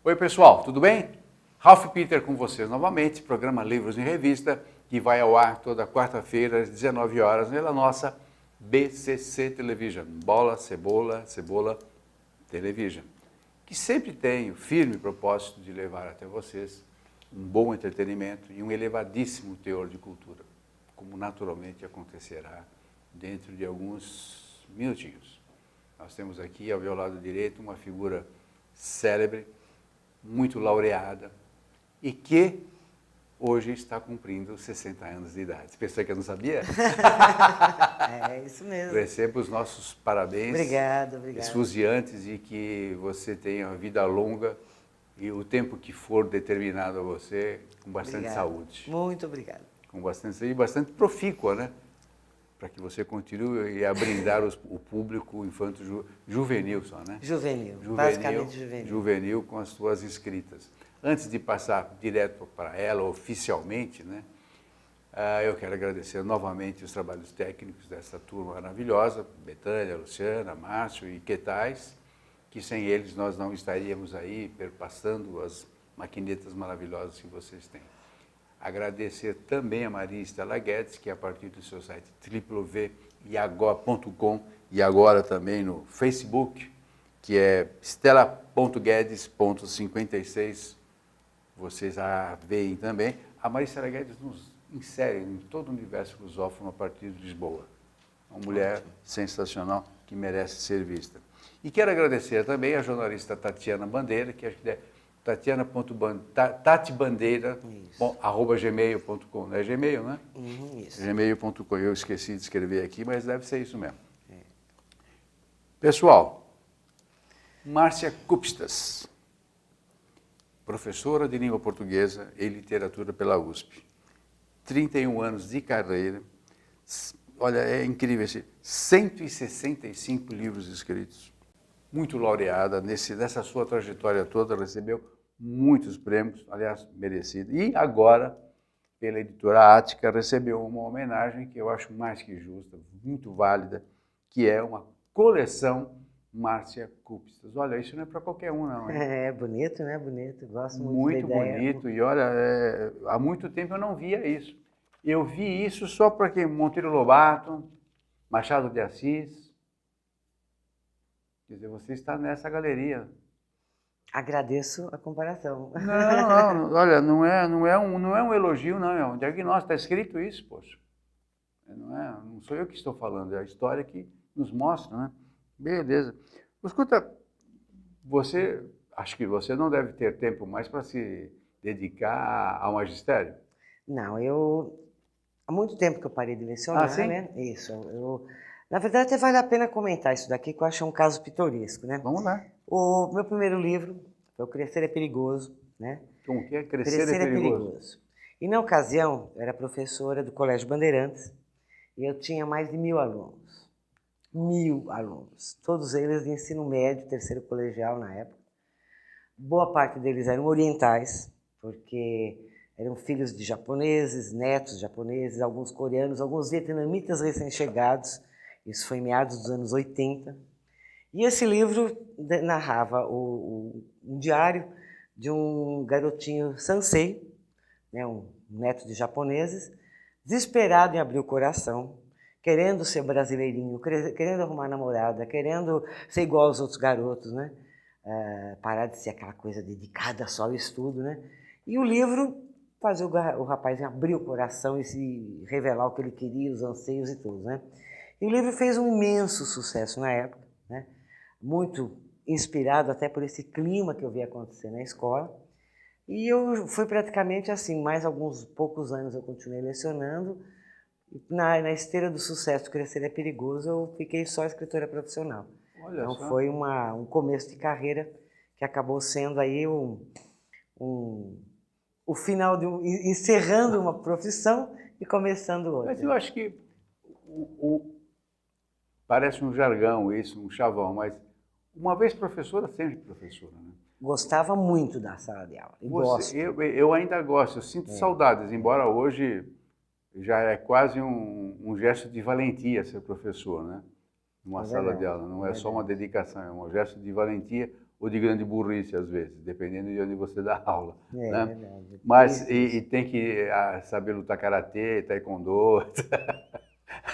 Oi pessoal, tudo bem? Ralph Peter com vocês novamente, programa Livros em Revista, que vai ao ar toda quarta-feira às 19 horas pela nossa BCC Television, Bola, Cebola, Cebola Television, que sempre tem o firme propósito de levar até vocês um bom entretenimento e um elevadíssimo teor de cultura, como naturalmente acontecerá dentro de alguns minutinhos. Nós temos aqui ao meu lado direito uma figura célebre, muito laureada e que hoje está cumprindo 60 anos de idade. Você pensou que eu não sabia? É isso mesmo. Receba os nossos parabéns. Obrigada. Esfuziantes e que você tenha uma vida longa e o tempo que for determinado a você, com bastante saúde. Muito obrigada. Com bastante saúde e bastante profícua, né? Para que você continue a brindar o público infanto-juvenil só, né? Juvenil, basicamente juvenil. Juvenil com as suas escritas. Antes de passar direto para ela, oficialmente, né? Eu quero agradecer novamente os trabalhos técnicos dessa turma maravilhosa, Betânia, Luciana, Márcio e Quetais, que sem eles nós não estaríamos aí perpassando as maquinetas maravilhosas que vocês têm. Agradecer também a Maria Estela Guedes, que a partir do seu site www.iagora.com e agora também no Facebook, que é stella.guedes.56, vocês a veem também. A Maria Estela Guedes nos insere em todo o universo lusófono a partir de Lisboa. Uma mulher sensacional que merece ser vista. E quero agradecer também a jornalista Tatiana Bandeira, que acho que é tatiana.bandeira@gmail.com. Não é Gmail, né? Isso. Gmail.com. Eu esqueci de escrever aqui, mas deve ser isso mesmo. Pessoal, Márcia Kupstas, professora de língua portuguesa e literatura pela USP. 31 anos de carreira. Olha, é incrível, 165 livros escritos. Muito laureada, nessa sua trajetória toda, recebeu muitos prêmios, aliás, merecidos. E agora, pela editora Ática, recebeu uma homenagem que eu acho mais que justa, muito válida, que é uma coleção Márcia Kupstas. Olha, isso não é para qualquer um, não. Hein? É bonito, né? Bonito. Gosto muito da ideia. Muito bonito. E olha, há muito tempo eu não via isso. Eu vi isso só porque Monteiro Lobato, Machado de Assis. Quer dizer, você está nessa galeria. Agradeço a comparação. Não, olha, não é um elogio, não, é um diagnóstico, está escrito isso, poxa. Não sou eu que estou falando, é a história que nos mostra, né? Beleza. Escuta, acho que você não deve ter tempo mais para se dedicar ao magistério. Não, há muito tempo que eu parei de lecionar, sim? né? Isso. Na verdade, até vale a pena comentar isso daqui, que eu acho um caso pitoresco, né? Vamos lá. O meu primeiro livro foi O Crescer é Perigoso, né? Como que é? Crescer é perigoso. E na ocasião, eu era professora do Colégio Bandeirantes e eu tinha mais de 1000 alunos. 1000 alunos. Todos eles de ensino médio, terceiro colegial na época. Boa parte deles eram orientais, porque eram filhos de japoneses, netos de japoneses, alguns coreanos, alguns vietnamitas recém-chegados. Isso foi em meados dos anos 80. E esse livro narrava um diário de um garotinho Sansei, né, um neto de japoneses, desesperado em abrir o coração, querendo ser brasileirinho, querendo arrumar namorada, querendo ser igual aos outros garotos, né? Parar de ser aquela coisa dedicada só ao estudo, né? E o livro fazia o rapaz abrir o coração e se revelar o que ele queria, os anseios e tudo, né? E o livro fez um imenso sucesso na época, né? Muito inspirado até por esse clima que eu via acontecer na escola. E eu fui praticamente assim, mais alguns poucos anos eu continuei lecionando. Na esteira do sucesso Crescer é Perigoso, eu fiquei só escritora profissional. Olha então só. foi um começo de carreira que acabou sendo aí o final encerrando uma profissão e começando outra. Mas eu acho que parece um jargão isso, um chavão, mas uma vez professora, sempre professora, né? Gostava muito da sala de aula. Eu ainda gosto, eu sinto saudades, embora hoje já é quase um gesto de valentia ser professor, né? Numa sala de aula. Não é só uma dedicação, é um gesto de valentia ou de grande burrice às vezes, dependendo de onde você dá aula. É Né? verdade. Mas, e tem que saber lutar karatê, taekwondo.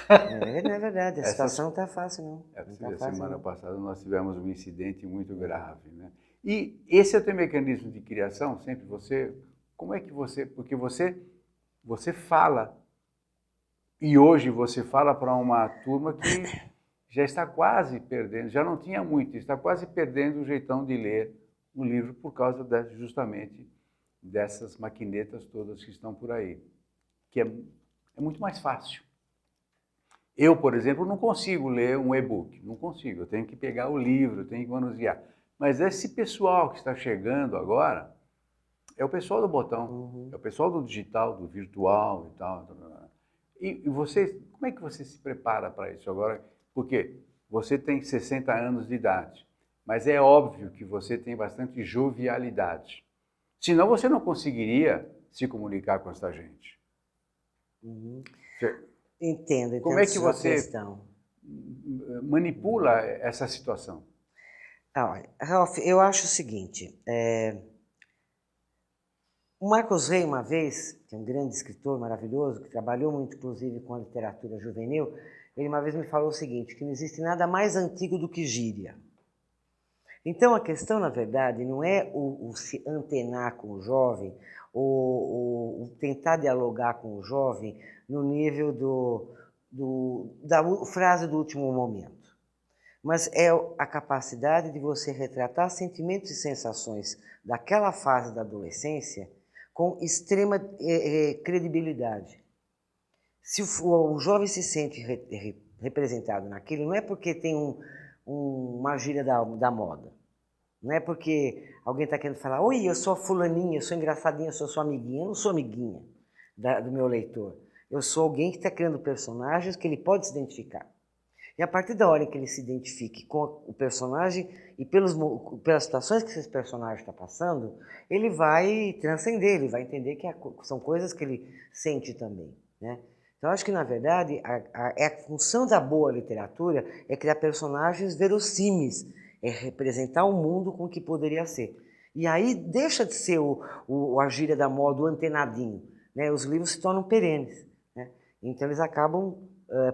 É verdade, a Essas, situação não está fácil, não. Não está fácil, semana não. passada nós tivemos um incidente muito grave. Né? E esse é o teu mecanismo de criação, sempre você... Como é que você... Porque você fala, e hoje você fala para uma turma que já está quase perdendo, já não tinha muito, está quase perdendo o jeitão de ler um livro por causa justamente dessas maquinetas todas que estão por aí, que é muito mais fácil. Eu, por exemplo, não consigo ler um e-book, não consigo, eu tenho que pegar o livro, eu tenho que manusear. Mas esse pessoal que está chegando agora é o pessoal do botão, é o pessoal do digital, do virtual e tal. E você, como é que você se prepara para isso agora? Porque você tem 60 anos de idade, mas é óbvio que você tem bastante jovialidade. Senão você não conseguiria se comunicar com essa gente. Entendo Como é que sua você questão. manipula essa situação? Olha, Ralph, eu acho o seguinte, o Marcos Rey, uma vez, que é um grande escritor maravilhoso, que trabalhou muito, inclusive, com a literatura juvenil, ele uma vez me falou o seguinte, que não existe nada mais antigo do que gíria. Então, a questão, na verdade, não é o se antenar com o jovem, ou o tentar dialogar com o jovem no nível da frase do último momento. Mas é a capacidade de você retratar sentimentos e sensações daquela fase da adolescência com extrema credibilidade. Se o jovem se sente representado naquilo, não é porque tem uma gíria da moda. Não é porque alguém está querendo falar, oi, eu sou fulaninha, eu sou engraçadinha, eu sou sua amiguinha. Eu não sou amiguinha do meu leitor. Eu sou alguém que está criando personagens que ele pode se identificar. E a partir da hora que ele se identifique com o personagem e pelas situações que esse personagem está passando, ele vai transcender, ele vai entender que são coisas que ele sente também. Né? Então, eu acho que, na verdade, a função da boa literatura é criar personagens verossímeis, é representar o mundo com o que poderia ser. E aí deixa de ser a gíria da moda, o antenadinho. Né? Os livros se tornam perenes. Né? Então, eles acabam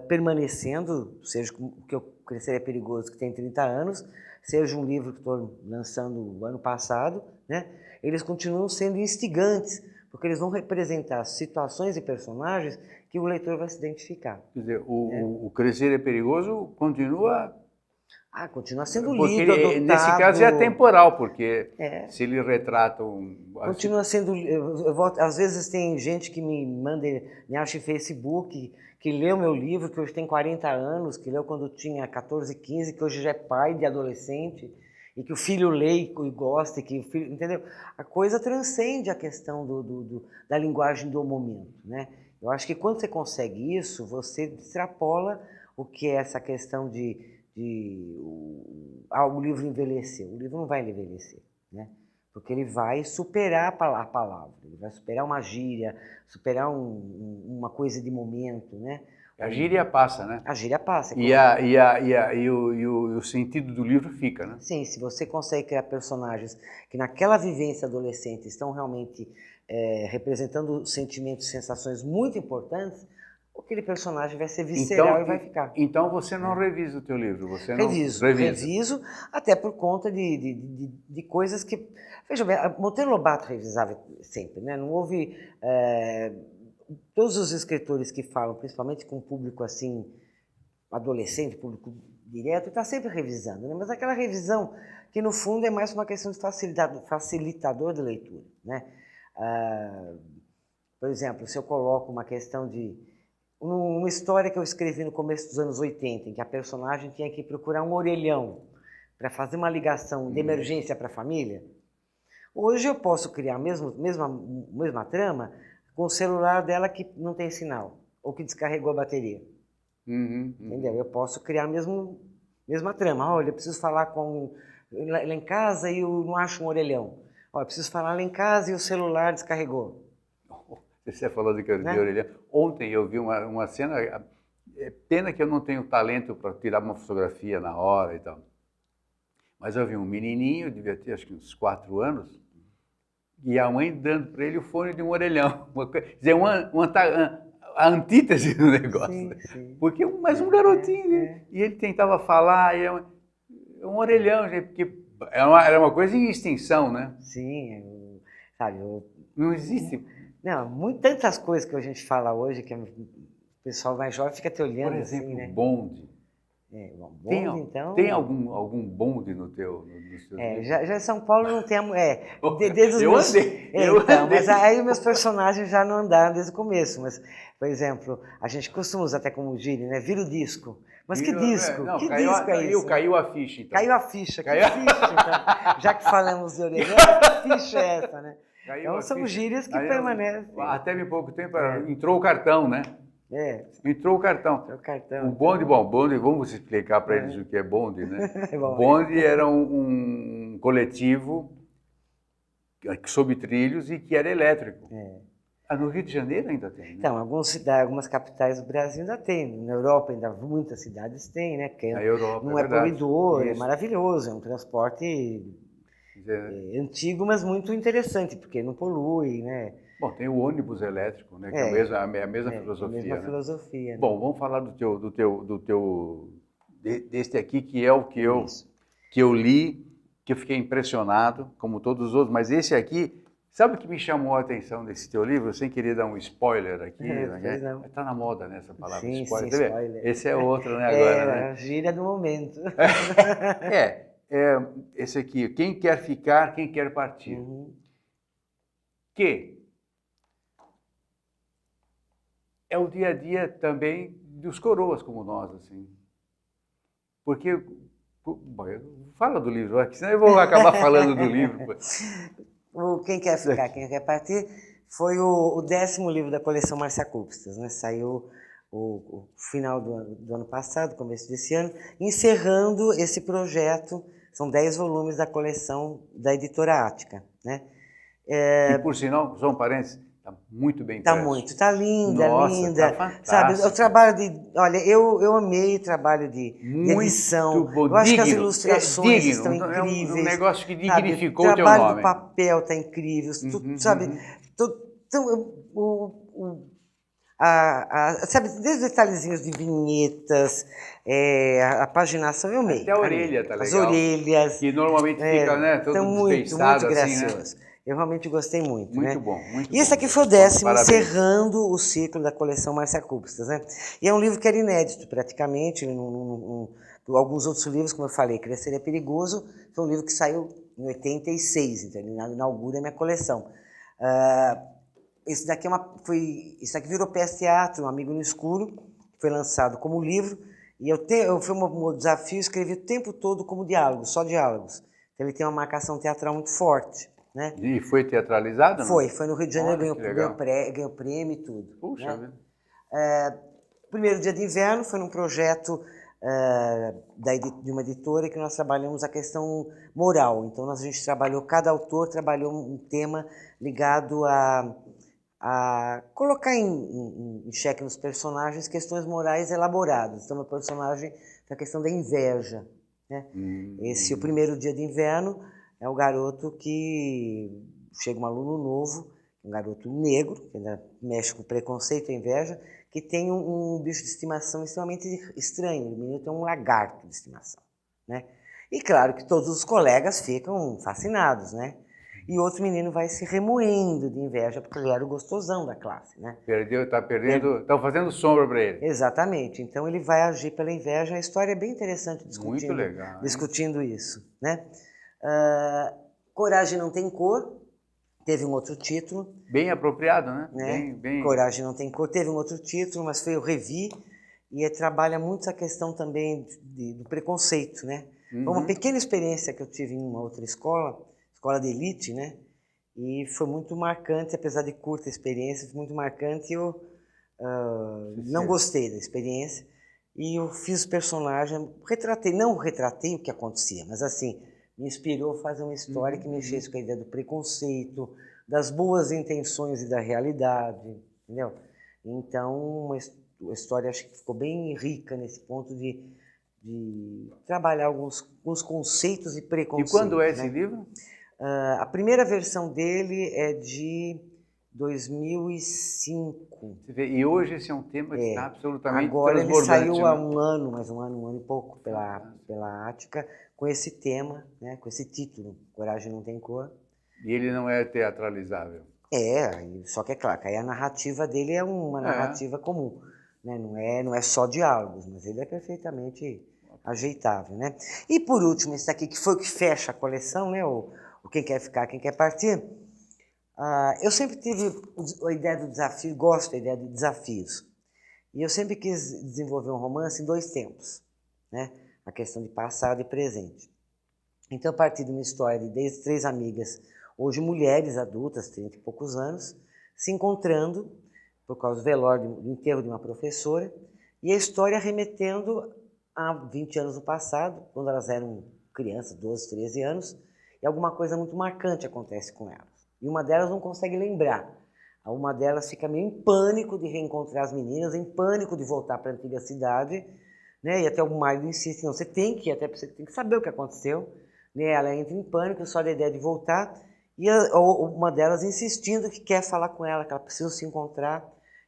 permanecendo, seja o que eu Crescer é Perigoso, que tem 30 anos, seja um livro que estou lançando o ano passado, né? Eles continuam sendo instigantes, porque eles vão representar situações e personagens que o leitor vai se identificar. Quer dizer, o Crescer é Perigoso continua... continua sendo porque lido, adotado. Nesse caso é atemporal, porque se ele retrata Continua sendo... às vezes tem gente que me acha em Facebook, que leu meu livro, que hoje tem 40 anos, que leu quando tinha 14, 15, que hoje já é pai de adolescente, e que o filho lê e gosta, e que o filho... Entendeu? A coisa transcende a questão da linguagem do momento, né? Eu acho que quando você consegue isso, você extrapola o que é essa questão o livro envelhecer. O livro não vai envelhecer, né? Porque ele vai superar a palavra, ele vai superar uma gíria, superar uma coisa de momento, né? A gíria passa, né? A gíria passa. E o sentido do livro fica, né? Sim, se você consegue criar personagens que naquela vivência adolescente estão realmente representando sentimentos e sensações muito importantes, aquele personagem vai ser visceral e vai ficar. Então você não revisa o teu livro? Você não reviso, até por conta de coisas que... Veja bem, Monteiro Lobato revisava sempre, né? Não houve... todos os escritores que falam, principalmente com público assim, adolescente, público direto, está sempre revisando, né? Mas aquela revisão que no fundo é mais uma questão de facilitador de leitura, né? Por exemplo, se eu coloco uma questão uma história que eu escrevi no começo dos anos 80, em que a personagem tinha que procurar um orelhão para fazer uma ligação de emergência para a família, hoje eu posso criar a mesma trama com o celular dela que não tem sinal, ou que descarregou a bateria. Entendeu? Eu posso criar a mesma trama. Olha, eu preciso falar lá em casa e eu não acho um orelhão. Olha, eu preciso falar lá em casa e o celular descarregou. Você falou de orelhão. Ontem eu vi uma cena, é pena que eu não tenho talento para tirar uma fotografia na hora e tal. Mas eu vi um menininho, devia ter acho que uns 4 anos, e a mãe dando para ele o fone de um orelhão. Quer dizer, a antítese do negócio. Sim, sim. Porque mais um garotinho, né? E ele tentava falar, e um orelhão, gente, porque era uma coisa em extinção, né? Sim, sabe, Não existe. não, tantas coisas que a gente fala hoje que o pessoal mais jovem fica te olhando Por exemplo, assim, né? bonde. Bom, Tem, bonde, então... tem algum bonde nos teus livros? já em São Paulo não tem... desde os Eu meus... andei. Mas aí meus personagens já não andaram desde o começo. Mas, por exemplo, a gente costuma usar até como gíria, né? Vira o disco. Mas que disco? Não, Que caiu, disco é isso? Caiu a ficha, então. Caiu a ficha. Caiu... Que ficha, então? Já que falamos de orelhão, que ficha é essa, né? Então são gírias que permanecem. Até bem pouco tempo entrou o cartão, né? Entrou o cartão. O cartão. O bonde, bonde, vamos explicar para eles o que é bonde, né? Bom, bonde era um coletivo sob trilhos e que era elétrico. No Rio de Janeiro ainda tem, né? Então, algumas capitais do Brasil ainda tem. Na Europa ainda muitas cidades têm, né? Porque Na Europa, não é poluidor, é Isso. maravilhoso, é um transporte antigo, mas muito interessante, porque não polui, né? Bom, tem o ônibus elétrico, né? Que é a mesma filosofia. A mesma né? filosofia. Né? Bom, vamos falar deste aqui, que é o que eu li, que eu fiquei impressionado, como todos os outros, mas esse aqui, sabe o que me chamou a atenção desse teu livro, sem querer dar um spoiler aqui? Está na moda, né, essa palavra, sim, spoiler. Sim, spoiler. Esse é outro, né, agora, né? A gíria do momento. Esse aqui, quem quer ficar, quem quer partir. Que é o dia a dia também dos coroas como nós, assim. Porque, fala do livro, senão eu vou acabar falando do livro. O Quem Quer Ficar, Quem Quer Partir foi o 10º livro da coleção Márcia Kupstas, né? Saiu o final do ano passado, começo desse ano, encerrando esse projeto. São 10 volumes da coleção da editora Ática, né? Que, por sinal, só um parênteses, está muito bem impresso. Está muito, está linda, Nossa, linda. Tá fantástico. Sabe, o trabalho olha, eu amei o trabalho de edição. Muito bom, eu acho que as ilustrações estão incríveis. É um negócio que dignificou o o teu nome. O trabalho do papel está incrível, sabe? Sabe, desde os detalhezinhos de vinhetas, a paginação, eu amei. Até a orelha tá legal. As orelhas. Que normalmente fica, né, todo desfeiçado, muito assim, gracioso. né? Eu realmente gostei muito. Muito né? bom, muito E esse bom. aqui foi o 10º, Parabéns. encerrando o ciclo da coleção Márcia Kupstas, né? E é um livro que era inédito, praticamente. Alguns outros livros, como eu falei, Crescer é Perigoso, foi um livro que saiu em 86, então ele inaugura a minha coleção. Esse daqui virou PS Teatro, Um Amigo no Escuro, foi lançado como livro, e foi um desafio, escrevi o tempo todo como diálogos, só diálogos. Então ele tem uma marcação teatral muito forte. Né? E foi teatralizado? Não? Foi no Rio de Janeiro, ganhou prêmio e tudo. Puxa vida. Primeiro Dia de Inverno foi num projeto de uma editora que nós trabalhamos a questão moral. Então a gente trabalhou, cada autor trabalhou um tema ligado a colocar em xeque nos personagens questões morais elaboradas. Então, meu personagem é a questão da inveja. Né? O Primeiro Dia de Inverno é o garoto que chega um aluno novo, um garoto negro, que ainda mexe com preconceito e inveja, que tem um bicho de estimação extremamente estranho. O menino tem um lagarto de estimação. Né? E claro que todos os colegas ficam fascinados, né? E outro menino vai se remoendo de inveja, porque ele era o gostosão da classe, né? Estão fazendo sombra para ele. Exatamente. Então ele vai agir pela inveja. A história é bem interessante Muito legal, discutindo isso, né? Coragem Não Tem Cor, teve um outro título. Bem apropriado, né? Coragem Não Tem Cor, teve um outro título, mas eu revi, e trabalha muito essa questão também do preconceito, né? Uma pequena experiência que eu tive em uma outra escola de elite, né? E foi muito marcante, apesar de curta experiência, foi muito marcante. Eu não gostei da experiência e eu fiz o personagem, não retratei o que acontecia, mas assim, me inspirou a fazer uma história que mexesse com a ideia do preconceito, das boas intenções e da realidade, entendeu? Então, a história acho que ficou bem rica nesse ponto de de trabalhar alguns conceitos e E preconceitos. quando é esse né? livro? A primeira versão dele é de 2005. Você vê, e hoje esse é um tema que está absolutamente Agora ele transbordante, saiu há né? um ano, mais um ano e pouco, pela Ática, com esse tema, né, com esse título, Coragem Não Tem Cor. E ele não é teatralizável. Só que é claro, que aí a narrativa dele é uma É. narrativa comum, né? Não é só diálogos, mas ele é perfeitamente ajeitável, né? E por último, esse aqui, que foi o que fecha a coleção, né? O Quem Quer Ficar, Quem Quer Partir. Eu sempre tive a ideia do desafio, gosto da ideia de desafios. E eu sempre quis desenvolver um romance em 2 tempos, né? A questão de passado e presente. Então, a partir de uma história de 3 amigas, hoje mulheres adultas, 30 e poucos anos, se encontrando por causa do velório, do enterro de uma professora, e a história remetendo a 20 anos no passado, quando elas eram crianças, 12, 13 anos, e alguma coisa muito marcante acontece com elas. E uma delas não consegue lembrar. Uma delas fica meio em pânico de reencontrar as meninas, em pânico de voltar para a antiga cidade, né? E até o marido insiste, não, você tem que ir, até você tem que saber o que aconteceu. Né? Ela entra em pânico só da ideia de voltar, e uma delas insistindo que quer falar com ela, que ela precisa se encontrar.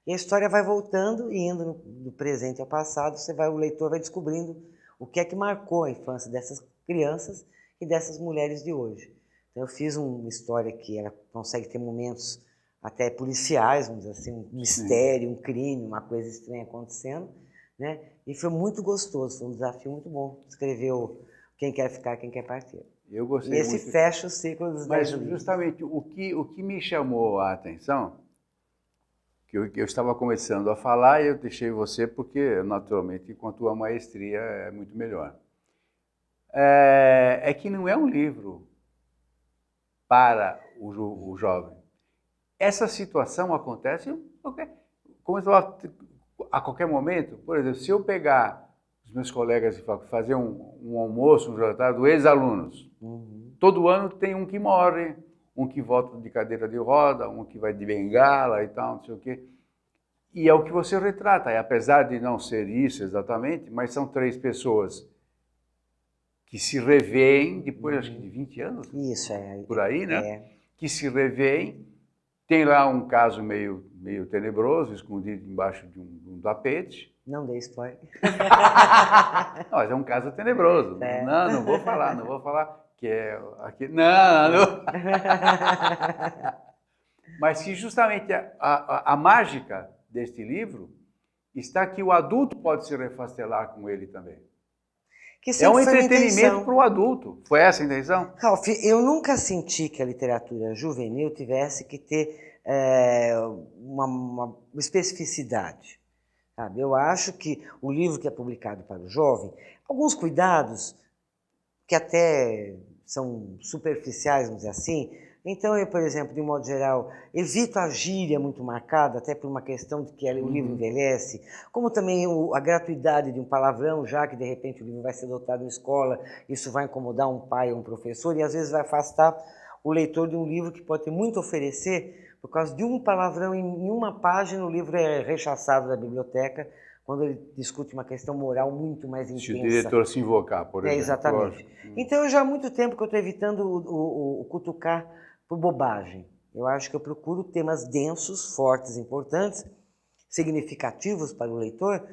E a história vai voltando e indo do presente ao passado, o leitor vai descobrindo o que é que marcou a infância dessas crianças e dessas mulheres de hoje. Então eu fiz uma história que ela consegue ter momentos até policiais, vamos dizer assim, um mistério, um crime, uma coisa estranha acontecendo, né? E foi muito gostoso, foi um desafio muito bom escrever Quem Quer Ficar, Quem Quer Partir. Eu gostei e esse muito. fecha o ciclo dos 10 livros. Justamente o que me chamou a atenção, que eu estava começando a falar e eu deixei você porque, naturalmente, com a tua maestria é muito melhor. É que não é um livro para o jovem. Essa situação acontece a qualquer momento. Por exemplo, se eu pegar os meus colegas e fazer um almoço, um jantar do ex-alunos, todo ano tem um que morre, um que volta de cadeira de roda, um que vai de bengala e tal, não sei o quê. E é o que você retrata, apesar de não ser isso exatamente, mas são 3 pessoas que se revêem, depois acho que de 20 anos, Isso, por aí, né? Que se revêem. Tem lá um caso meio tenebroso, escondido embaixo de um tapete. Não dei spoiler. Não, mas é um caso tenebroso. Não vou falar que é aqui. Não. Mas que justamente a mágica deste livro está que o adulto pode se refastelar com ele também. É um entretenimento para o adulto. Foi essa a intenção? Ralph, eu nunca senti que a literatura juvenil tivesse que ter uma especificidade. Sabe? Eu acho que o livro que é publicado para o jovem, alguns cuidados que até são superficiais, vamos dizer assim. Então, eu, por exemplo, de um modo geral, evito a gíria muito marcada, até por uma questão de que o livro envelhece, como também a gratuidade de um palavrão, já que de repente o livro vai ser adotado na escola, isso vai incomodar um pai ou um professor, e às vezes vai afastar o leitor de um livro que pode ter muito a oferecer, por causa de um palavrão em uma página, o livro é rechaçado da biblioteca, quando ele discute uma questão moral muito mais intensa. Se o diretor se invocar, por exemplo. Exatamente. Então, já há muito tempo que eu estou evitando o cutucar por bobagem. Eu acho que eu procuro temas densos, fortes, importantes, significativos para o leitor,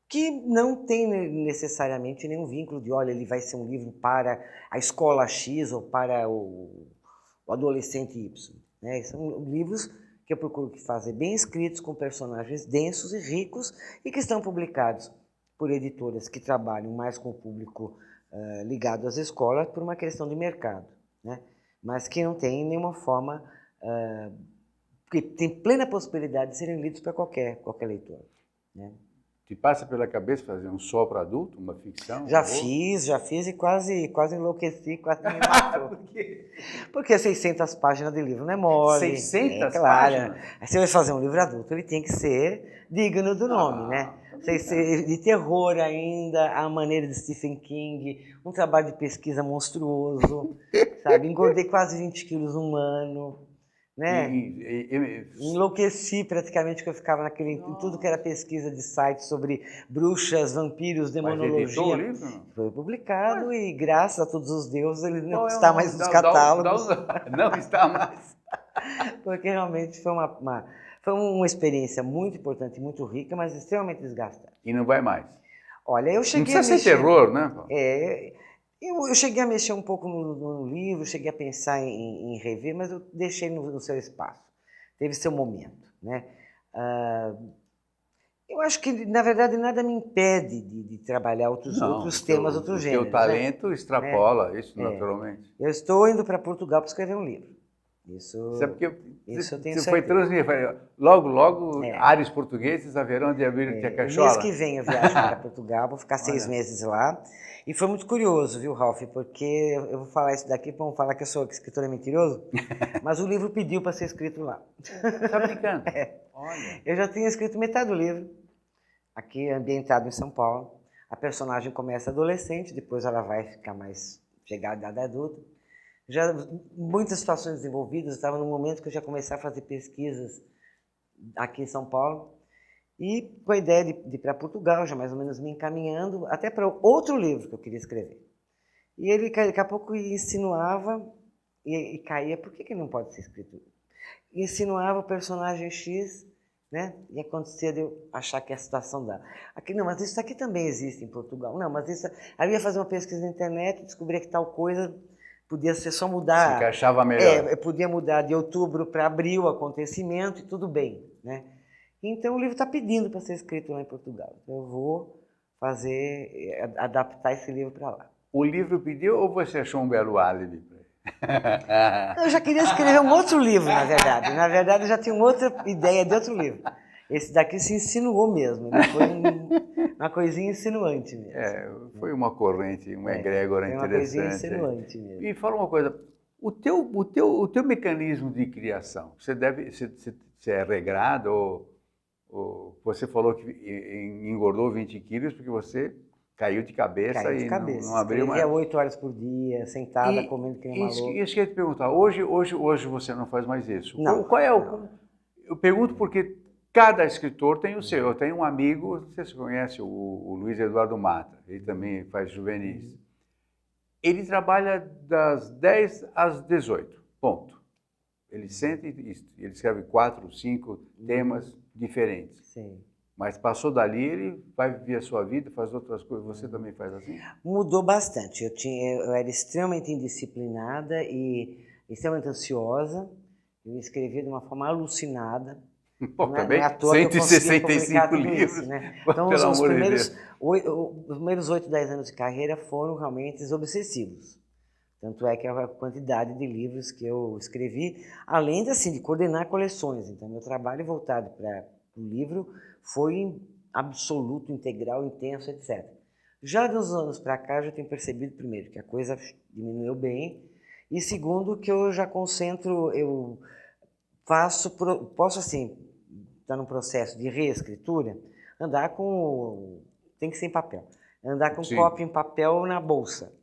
que não tem necessariamente nenhum vínculo de, olha, ele vai ser um livro para a escola X ou para o adolescente Y. Né? São livros que eu procuro fazer bem escritos, com personagens densos e ricos, e que estão publicados por editoras que trabalham mais com o público ligado às escolas por uma questão de mercado, né? Mas que não tem nenhuma forma, que tem plena possibilidade de serem lidos para qualquer leitor. Né? Te passa pela cabeça fazer um só para adulto, uma ficção? Já fiz e quase enlouqueci, quase me matou. Por quê? Porque 600 páginas de livro não é mole. 600 claro. páginas? Se você vai fazer um livro adulto, ele tem que ser digno do nome, né? De terror ainda, a maneira de Stephen King, um trabalho de pesquisa monstruoso, sabe? Engordei quase 20 quilos um ano, né? Enlouqueci praticamente, que eu ficava em tudo que era pesquisa de sites sobre bruxas, vampiros, demonologia. Mas editou o livro? Não? Foi publicado e graças a todos os deuses ele não Qual é o está nome? mais nos catálogos. Não está mais. Porque realmente foi uma experiência muito importante, muito rica, mas extremamente desgastante. E não vai mais. Olha, eu cheguei não precisa ser terror, né? Eu cheguei a mexer um pouco no livro, cheguei a pensar em rever, mas eu deixei no seu espaço. Teve seu momento, né? Eu acho que, na verdade, nada me impede de trabalhar outros temas, outros gêneros. O teu talento extrapola isso naturalmente. Eu estou indo para Portugal para escrever um livro. Isso eu tenho certeza. Logo, ares portugueses haverão de abrir a cachola. Mês que vem eu viajo para Portugal, vou ficar 6 meses lá. E foi muito curioso, viu, Ralph? Porque eu vou falar isso daqui, vão falar que eu sou escritor mentiroso, mas o livro pediu para ser escrito lá. Tá brincando? Olha. Eu já tinha escrito metade do livro, aqui ambientado em São Paulo. A personagem começa adolescente, depois ela vai ficar mais chegada à idade adulta. Já muitas situações desenvolvidas, estava no momento que eu já comecei a fazer pesquisas aqui em São Paulo e com a ideia de ir para Portugal, já mais ou menos me encaminhando até para outro livro que eu queria escrever. E ele daqui a pouco insinuava e caía, por que não pode ser escrito? Insinuava o personagem X, né? E acontecia de eu achar que a situação dá. Aqui, não, mas isso aqui também existe em Portugal. Não, mas isso... Aí eu ia fazer uma pesquisa na internet e descobria que tal coisa podia ser só mudar. Se encaixava melhor. Podia mudar de outubro para abril o acontecimento e tudo bem, né? Então o livro está pedindo para ser escrito lá em Portugal. Então eu vou adaptar esse livro para lá. O livro pediu ou você achou um belo álibi para ele? Eu já queria escrever um outro livro, na verdade. Na verdade, eu já tinha uma outra ideia de outro livro. Esse daqui se insinuou mesmo. Ele foi uma coisinha insinuante mesmo. Foi uma corrente, uma egrégora interessante. Uma coisinha insinuante mesmo. E fala uma coisa, o teu mecanismo de criação, você é regrado ou você falou que engordou 20 quilos porque você caiu de cabeça e não abriu mais? Eu ia 8 horas por dia, sentada, comendo que nem uma louca. Isso que eu ia te perguntar, hoje você não faz mais isso. Não. Qual é o... Eu pergunto porque cada escritor tem o seu. Eu tenho um amigo, não sei se você conhece, o Luiz Eduardo Mata, ele também faz juvenis. Ele trabalha das 10 às 18, ponto. Ele senta e ele escreve 4, 5 temas diferentes. Sim. Mas passou dali, ele vai viver a sua vida, faz outras coisas. Você também faz assim? Mudou bastante. Eu era extremamente indisciplinada e extremamente ansiosa. Eu escrevia de uma forma alucinada. Pô, também 165 livros. Isso, né? Então, os primeiros 8, 10 anos de carreira foram realmente obsessivos. Tanto é que a quantidade de livros que eu escrevi, além de coordenar coleções. Então, meu trabalho voltado para o livro foi absoluto, integral, intenso, etc. Já de uns anos para cá, eu já tenho percebido, primeiro, que a coisa diminuiu bem, e segundo, que eu já concentro, posso assim, estar num processo de reescritura, tem que ser em papel, andar com cópia em papel na bolsa.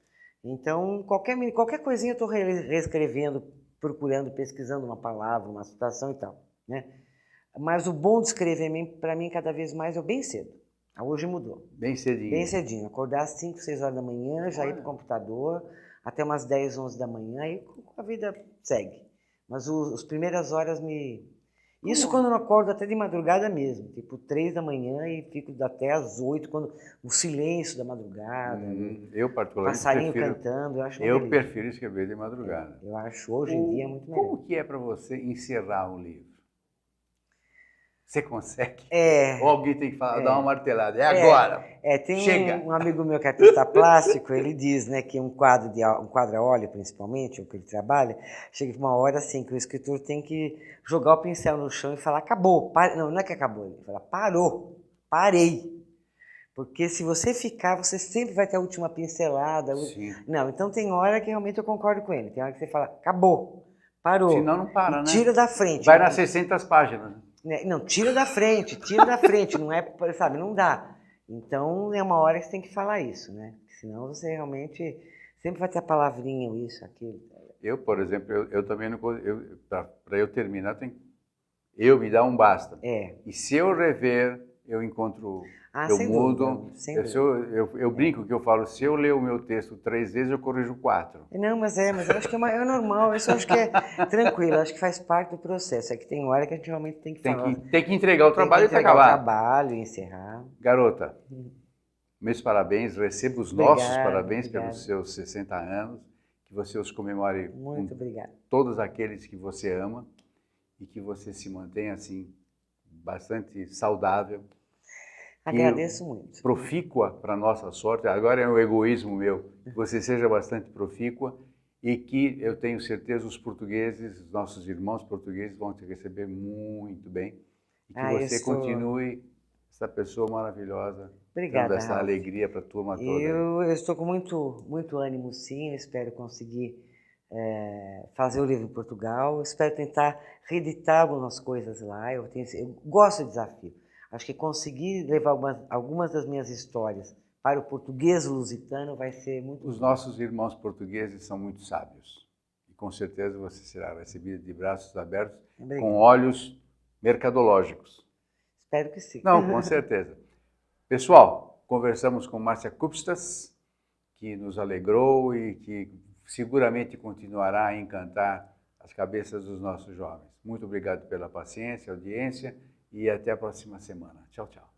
Então, qualquer coisinha eu estou reescrevendo, procurando, pesquisando uma palavra, uma situação e tal, né? Mas o bom de escrever, para mim, cada vez mais é bem cedo. Hoje mudou. Bem cedinho. Bem cedinho. Acordar às 5, 6 horas da manhã, já ir para o computador, até umas 10, 11 da manhã, aí a vida segue. Mas as primeiras horas Isso quando eu não acordo até de madrugada mesmo, tipo 3 da manhã e fico até às 8, quando o silêncio da madrugada, eu particularmente passarinho cantando, eu acho Eu prefiro escrever de madrugada. Eu acho hoje em dia muito melhor. Como que é para você encerrar um livro? Você consegue? Ou alguém tem que falar, dar uma martelada, agora, chega. Um amigo meu que é artista plástico, ele diz, né, que um quadro a óleo, principalmente, o que ele trabalha, chega uma hora assim, que o escritor tem que jogar o pincel no chão e falar, acabou. Não é que acabou, ele fala, parei. Porque se você ficar, você sempre vai ter a última pincelada. Sim. Não, então tem hora que realmente eu concordo com ele, tem hora que você fala, acabou, parou. Senão não para, né? Tira da frente. Vai nas 600 páginas. Não, tira da frente, não é, sabe, não dá. Então, é uma hora que você tem que falar isso, né? Senão você realmente sempre vai ter a palavrinha, isso, aquilo. Eu, por exemplo, eu também não... Para eu terminar, eu me dá um basta. E se eu rever, eu encontro... eu sem mudo. Dúvida, sem eu brinco que eu falo, se eu ler o meu texto 3 vezes, eu corrijo 4. Não, mas eu acho que é normal, isso eu acho que é tranquilo, acho que faz parte do processo. É que tem hora que a gente realmente tem que falar. Tem que entregar o trabalho e tem que entregar o acabar. trabalho e encerrar. Garota, meus parabéns, receba os nossos parabéns pelos seus 60 anos, que você os comemore com todos aqueles que você ama e que você se mantenha assim, bastante saudável. Agradeço muito. Profícua para a nossa sorte, agora é um egoísmo meu, que você seja bastante profícua e que eu tenho certeza os portugueses, os nossos irmãos portugueses vão te receber muito bem e que você continue essa pessoa maravilhosa, dando essa alegria para a turma toda. Eu estou com muito ânimo, sim, eu espero conseguir fazer o livro em Portugal, espero tentar reeditar algumas coisas lá, eu gosto de desafio. Acho que conseguir levar algumas das minhas histórias para o português lusitano vai ser muito bom. Os nossos irmãos portugueses são muito sábios. E com certeza você será recebida de braços abertos, com olhos mercadológicos. Espero que sim. Não, com certeza. Pessoal, conversamos com Márcia Kupstas, que nos alegrou e que seguramente continuará a encantar as cabeças dos nossos jovens. Muito obrigado pela paciência, audiência. E até a próxima semana. Tchau, tchau.